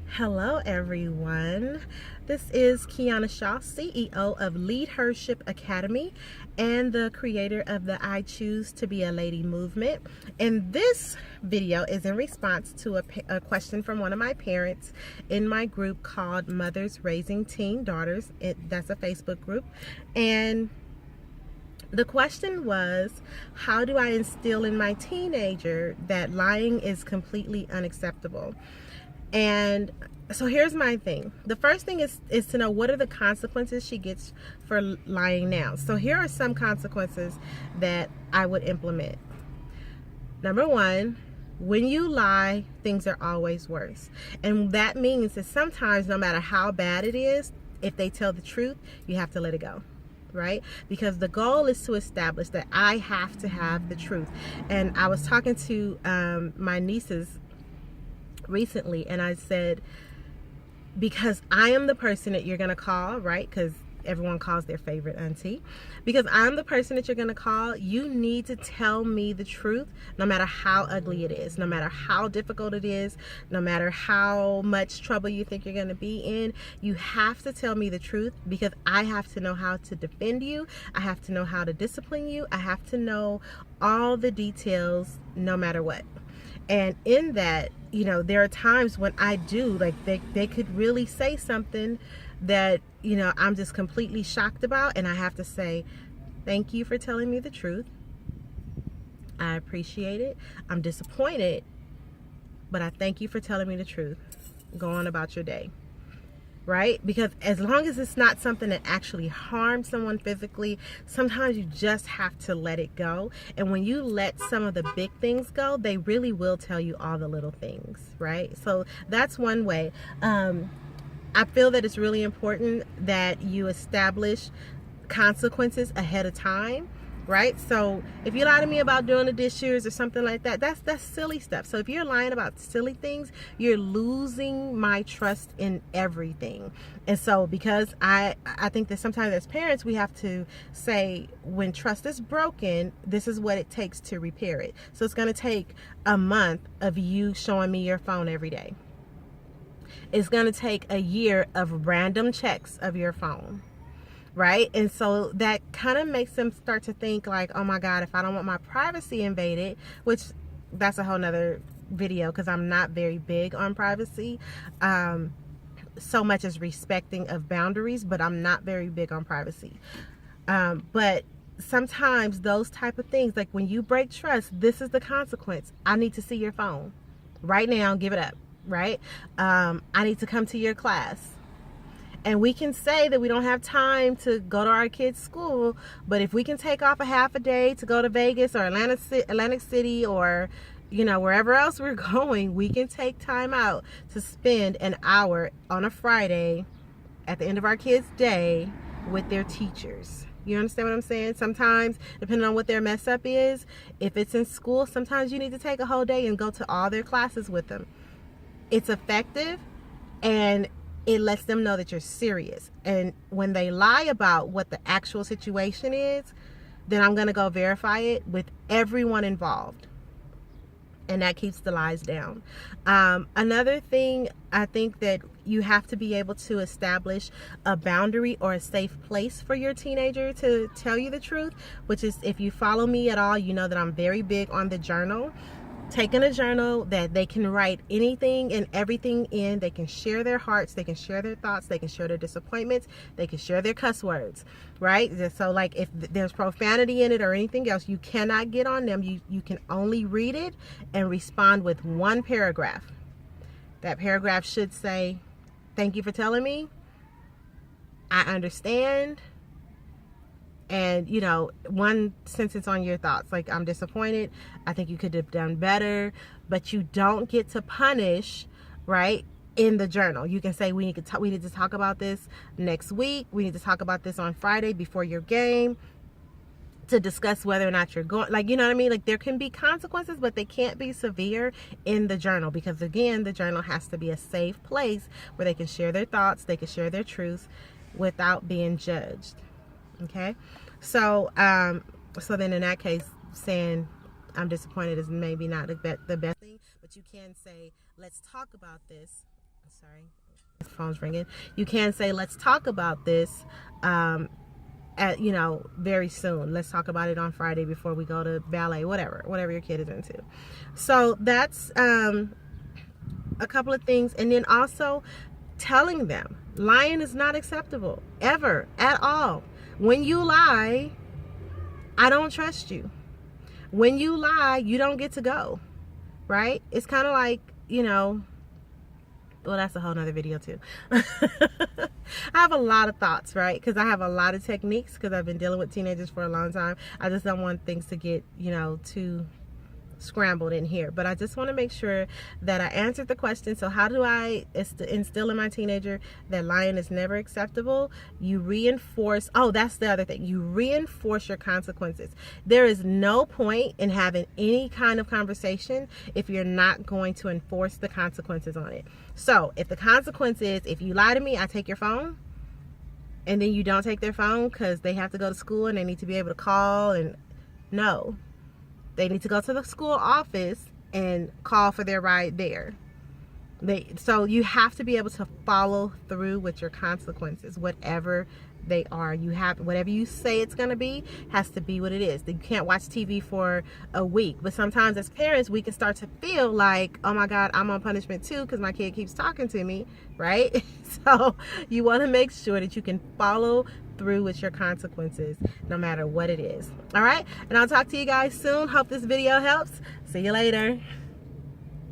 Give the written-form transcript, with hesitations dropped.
Hello everyone, this is Kiana Shaw, CEO of Leadership Academy and the creator of the I Choose to Be a Lady movement. And this video is in response to a question from one of my parents in my group called Mothers Raising Teen Daughters. That's a Facebook group. And the question was, how do I instill in my teenager that lying is completely unacceptable? And so here's my thing. The first thing is to know what are the consequences she gets for lying now. So here are some consequences that I would implement. Number one, when you lie, things are always worse. And that means that sometimes, no matter how bad it is, if they tell the truth, you have to let it go. Right? Because the goal is to establish that I have to have the truth. And I was talking to my nieces recently, and I said, because I am the person that you're gonna call, right? Because everyone calls their favorite auntie. Because I'm the person that you're gonna call, you need to tell me the truth, no matter how ugly it is, no matter how difficult it is, no matter how much trouble you think you're gonna be in. You have to tell me the truth, because I have to know how to defend you. I have to know how to discipline you. I have to know all the details, no matter what. And in that, you know, there are times when I do, like, they could really say something that, you know, I'm just completely shocked about, and I have to say, thank you for telling me the truth. I appreciate it. I'm disappointed, but I thank you for telling me the truth. Go on about your day. Right? Because as long as it's not something that actually harms someone physically, sometimes you just have to let it go. And when you let some of the big things go, they really will tell you all the little things, right? So that's one way. I feel that it's really important that you establish consequences ahead of time. Right? So if you lie to me about doing the dishes or something like that, that's silly stuff. So if you're lying about silly things, you're losing my trust in everything. And so, because I think that sometimes as parents, we have to say, when trust is broken, this is what it takes to repair it. So it's going to take a month of you showing me your phone every day. It's going to take a year of random checks of your phone. Right? And so that kind of makes them start to think like, oh my God, if I don't want my privacy invaded, which that's a whole nother video, because I'm not very big on privacy, so much as respecting of boundaries, but I'm not very big on privacy. But sometimes those type of things, like when you break trust, this is the consequence. I need to see your phone right now. Give it up. Right? I need to come to your class. And we can say that we don't have time to go to our kids' school, but if we can take off a half a day to go to Vegas or Atlantic City or, you know, wherever else we're going, we can take time out to spend an hour on a Friday at the end of our kids' day with their teachers. You understand what I'm saying? Sometimes, depending on what their mess up is, if it's in school, sometimes you need to take a whole day and go to all their classes with them. It's effective, and it lets them know that you're serious. And when they lie about what the actual situation is, then I'm going to go verify it with everyone involved. And that keeps the lies down. Another thing, I think that you have to be able to establish a boundary or a safe place for your teenager to tell you the truth, which is, if you follow me at all, you know that I'm very big on the journal. Taking a journal that they can write anything and everything in. They can share their hearts, they can share their thoughts, they can share their disappointments, they can share their cuss words, right? So like if there's profanity in it or anything else, you cannot get on them. You can only read it and respond with one paragraph. That paragraph should say, thank you for telling me, I understand. And, you know, one sentence on your thoughts, like, I'm disappointed, I think you could have done better. But you don't get to punish, right, in the journal. You can say, we need to talk about this next week. We need to talk about this on Friday before your game to discuss whether or not you're going, like, you know what I mean? Like, there can be consequences, but they can't be severe in the journal, because, again, the journal has to be a safe place where they can share their thoughts, they can share their truths without being judged. Okay, so so then in that case, saying I'm disappointed is maybe not the best thing, but you can say, let's talk about this Sorry, his phone's ringing. You can say, let's talk about this at, you know, very soon. Let's talk about it on Friday before we go to ballet, whatever your kid is into. So that's a couple of things. And then also telling them lying is not acceptable ever at all. When you lie, I don't trust you. When you lie, you don't get to go, right? It's kind of like, you know, well, that's a whole nother video too. I have a lot of thoughts, right? Because I have a lot of techniques, because I've been dealing with teenagers for a long time. I just don't want things to get, you know, too scrambled in here, but I just want to make sure that I answered the question. So how do I instill in my teenager that lying is never acceptable? You reinforce, oh, that's the other thing, you reinforce your consequences. There is no point in having any kind of conversation if you're not going to enforce the consequences on it. So if the consequence is, if you lie to me, I take your phone, and then you don't take their phone because they have to go to school and they need to be able to call, and no, they need to go to the school office and call for their ride there. So you have to be able to follow through with your consequences, whatever they are. You have, whatever you say it's going to be, has to be what it is. You can't watch TV for a week. But sometimes as parents, we can start to feel like, oh my God, I'm on punishment too because my kid keeps talking to me, right? So you want to make sure that you can follow through with your consequences no matter what it is. All right, and I'll talk to you guys soon. Hope this video helps. See you later.